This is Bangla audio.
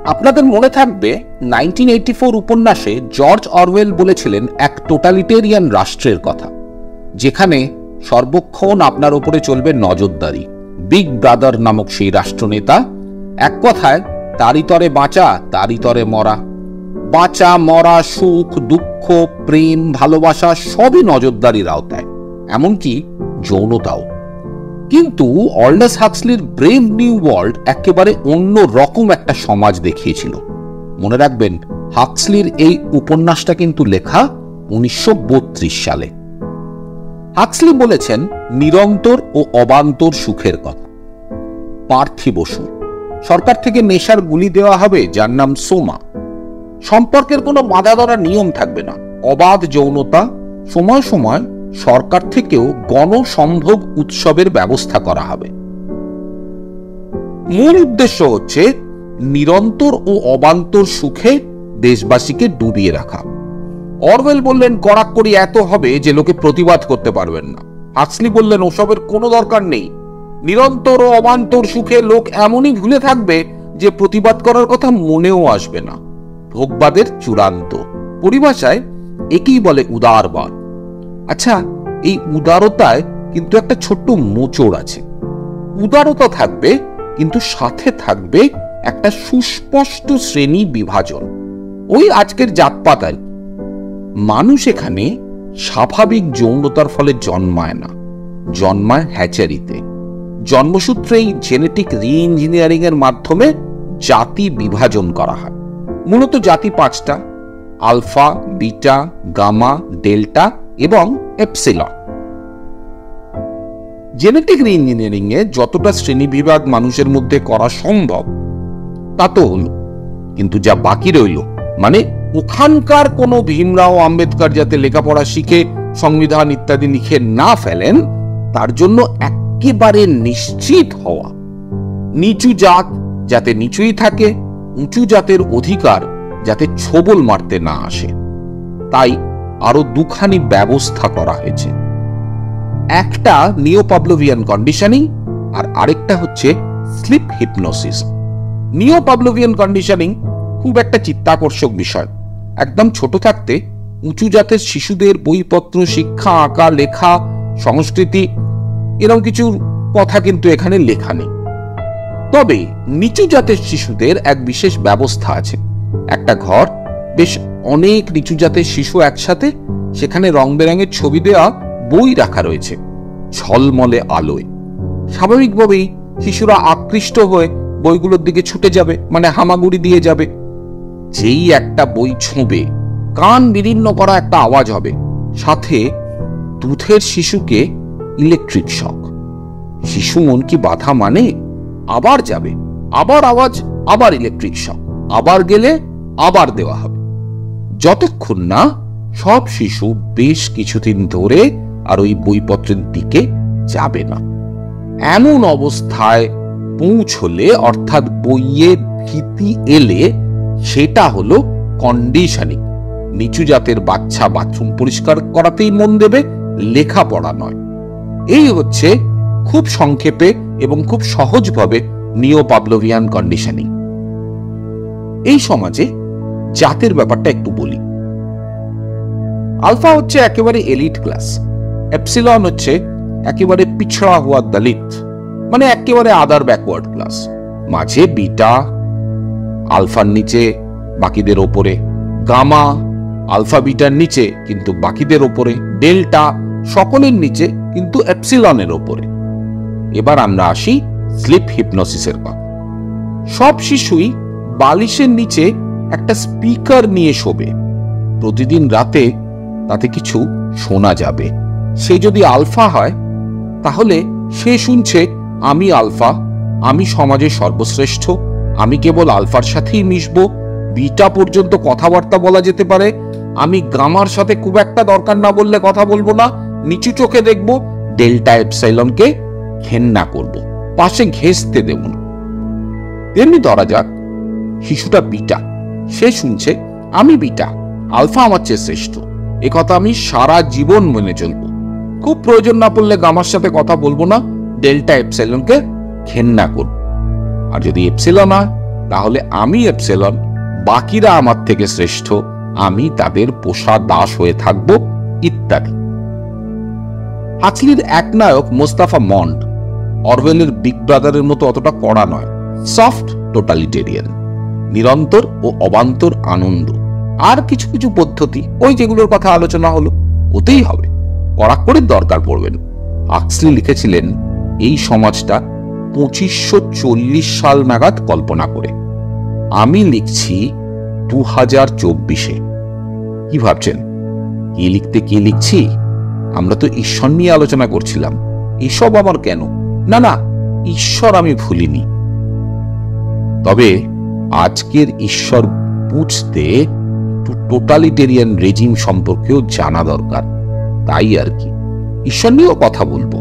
আপনাদের মনে থাকবে 1984 উপন্যাসে জর্জ অরওয়েল বলেছিলেন এক টোটালিটেরিয়ান রাষ্ট্রের কথা, যেখানে সর্বক্ষণ আপনার উপরে চলবে নজরদারি। বিগ ব্রাদার নামক সেই রাষ্ট্রনেতা এক কথায় তারই তরে বাঁচা তারই তরে মরা, বাঁচা মরা, সুখ দুঃখ, প্রেম ভালোবাসা সবই নজরদারির আওতায়, এমনকি যৌনতাও। কিন্তু অল্ডাস হাক্সলির ব্রেভ নিউ ওয়ার্ল্ড একেবারে অন্য রকম একটা সমাজ দেখিয়েছিল। মনে রাখবেন, হাক্সলির এই উপন্যাসটা কিন্তু লেখা 1932 সালে। হাক্সলি বলেছেন নিরন্তর ও অবান্তর সুখের কথা। পার্থিব সুখ, সরকার থেকে নেশার গুলি দেওয়া হবে যার নাম সোমা, সম্পর্কের কোনো বাধা ধরা নিয়ম থাকবে না, অবাধ যৌনতা, সময় সময় সরকার থেকেও গণসম্ভোগ উৎসবের ব্যবস্থা করা হবে। মূল উদ্দেশ্য হচ্ছে নিরন্তর ও অবান্তর সুখে দেশবাসীকে ডুবিয়ে রাখা। অরওয়েল বললেন কড়াকড়ি এত হবে যে লোকে প্রতিবাদ করতে পারবেন না। হাক্সলি বললেন ওসবের কোনো দরকার নেই, নিরন্তর ও অবান্তর সুখে লোক এমনই ভুলে থাকবে যে প্রতিবাদ করার কথা মনেও আসবে না। ভোগবাদের চূড়ান্ত পরিভাষায় একেই বলে উদারবাদ। আচ্ছা, এই উদারতায় কিন্তু একটা ছোট্ট মোচড় আছে। উদারতা থাকবে, কিন্তু সাথে থাকবে একটা সুস্পষ্ট শ্রেণী বিভাজন। ওই আজকের জাতপাতায় মানুষ এখানে স্বাভাবিক যৌনতার ফলে জন্মায় না, জন্মায় হ্যাচারিতে। জন্মসূত্রেই জেনেটিক রি-ইঞ্জিনিয়ারিং এর মাধ্যমে জাতি বিভাজন করা হয়। মূলত জাতি 5টা: আলফা, বিটা, গামা, ডেল্টা এবং এপসিলন। জেনেটিক রি-ইঞ্জিনিয়ারিং এ যতটা শ্রেণীবিভাগ মানুষের মধ্যে করা সম্ভব তা তো হলো, কিন্তু যা বাকি রইল, মানে ওখানকার কোনো ভীমরাও আম্বেদকর যাতে লেখাপড়া শিখে সংবিধান ইত্যাদি লিখে না ফেলেন, তার জন্য একেবারে নিশ্চিত হওয়া নিচু জাত যাতে নিচুই থাকে, উঁচু জাতের অধিকার যাতে ছোবল মারতে না আসে। তাই আরো দুখানি ব্যবস্থা করা হয়েছে। একটা নিও পাভলোভিয়ান কন্ডিশনিং আর আরেকটা হচ্ছে স্লিপ হিপনোসিস। নিও পাভলোভিয়ান কন্ডিশনিং খুব একটা চিত্তাকর্ষক বিষয়। একদম ছোট থাকতে উঁচু জাতের শিশুদের বইপত্র, শিক্ষা, আঁকা, লেখা, সংস্কৃতি এরকম কিছু কথা কিন্তু এখানে লেখা নেই। তবে নিচু জাতের শিশুদের এক বিশেষ ব্যবস্থা আছে। একটা ঘর, বেশ অনেক নিচু জাতের শিশু একসাথে, সেখানে রং বেরঙের ছবি দেওয়া বই রাখা রয়েছে ঝলমলে আলোয়। স্বাভাবিকভাবেই শিশুরা আকৃষ্ট হয়ে বইগুলোর দিকে ছুটে যাবে, মানে হামাগুড়ি দিয়ে যাবে। যেই একটা বই ছোঁবে, কান বিদীর্ণ করা একটা আওয়াজ হবে, সাথে দুধের শিশুকে ইলেকট্রিক শক। শিশু মন কি বাধা মানে? আবার যাবে, আবার আওয়াজ, আবার ইলেকট্রিক শক, আবার গেলে আবার দেওয়া হবে, যতক্ষণ না সব শিশু বেশ কিছুদিন ধরে আর ওই বইপত্রের দিকে যাবে না। এমন অবস্থায় পৌঁছলে, অর্থাৎ বইয়ের ভীতি এলে, সেটা হলো কন্ডিশনিং। নিচু জাতের বাচ্চা বাথরুম পরিষ্কার করাতেই মন দেবে, লেখাপড়া নয়। এই হচ্ছে খুব সংক্ষেপে এবং খুব সহজভাবে নিও পাভলোভিয়ান কন্ডিশনিং। এই সমাজে জাতের ব্যাপারটা একটু বলি। আলফা হচ্ছে একেবারে এলিট ক্লাস, এপসিলন হচ্ছে একেবারে পিছড়া হুয়া দলিত, মানে একেবারে আদার ব্যাকওয়ার্ড ক্লাস। মাঝে বিটা, আলফার নিচে বাকিদের ওপরে, গামা আলফা বিটার নিচে কিন্তু বাকিদের ওপরে, ডেল্টা সকলের নিচে কিন্তু এপসিলনের ওপরে। এবার আমরা আসি স্লিপ হিপনোসিসের কথা। সব শিশুই বালিশের নিচে একটা স্পিকার নিয়ে শোবে। প্রতিদিন রাতে তাতে কিছু শোনা যাবে। সে যদি আলফা হয়, তাহলে সে শুনছে আমি আলফা, আমি সমাজের সর্বশ্রেষ্ঠ, আমি কেবল আলফার সাথেই মিশবো। বিটা পর্যন্ত কথাবার্তা বলা যেতে পারে, আমি গামার সাথে খুব একটা দরকার না বললে কথা বলবো না, নিচু চোখে দেখবো। ডেল্টা এপসাইলনকে ঘেন্না করব, পাশে ঘেঁষতে দেব না। তেমনি ধরা যাক শিশুটা বিটা, সে শুনছে আমি বিটা, আলফা আমার চেয়ে শ্রেষ্ঠ, এ কথা আমি সারা জীবন মেনে চলবো। খুব প্রয়োজন না পড়লে গামার সাথে কথা বলবো না, ডেল্টা এপসাইলনকে ঘেন্না করব। আর যদি এপসিলন হয়, তাহলে আমি এপসিলন, বাকিরা আমার থেকে শ্রেষ্ঠ, আমি তাদের পোষা দাস হয়ে থাকব, ইত্যাদি। হাক্সলির একনায়ক মোস্তাফা মন্ড অরওয়েলের বিগ ব্রাদারের মতো অতটা কড়া নয়, সফট টোটালিটেরিয়ান, নিরন্তর ও অবান্তর আনন্দ, আর কিছু কিছু পদ্ধতি ওই যেগুলোর কথা আলোচনা হলো ওতেই হবে, কড়াকড়ির দরকার পড়বে না। হাক্সলি লিখেছিলেন এই সমাজটা 2540 সাল নাগাদ কল্পনা করে। আমি লিখছি 2024-এ। কি ভাবছেন, কি লিখতে কি লিখছি? আমরা তো ঈশ্বর নিয়ে আলোচনা করছিলাম, এসব আমার কেন? না না, ঈশ্বর আমি ভুলিনি, তবে আজকের ঈশ্বর বুঝতে একটু টোটালিটেরিয়ান রেজিম সম্পর্কেও জানা দরকার, তাই আর কি। ঈশ্বর নিয়েও কথা বলবো।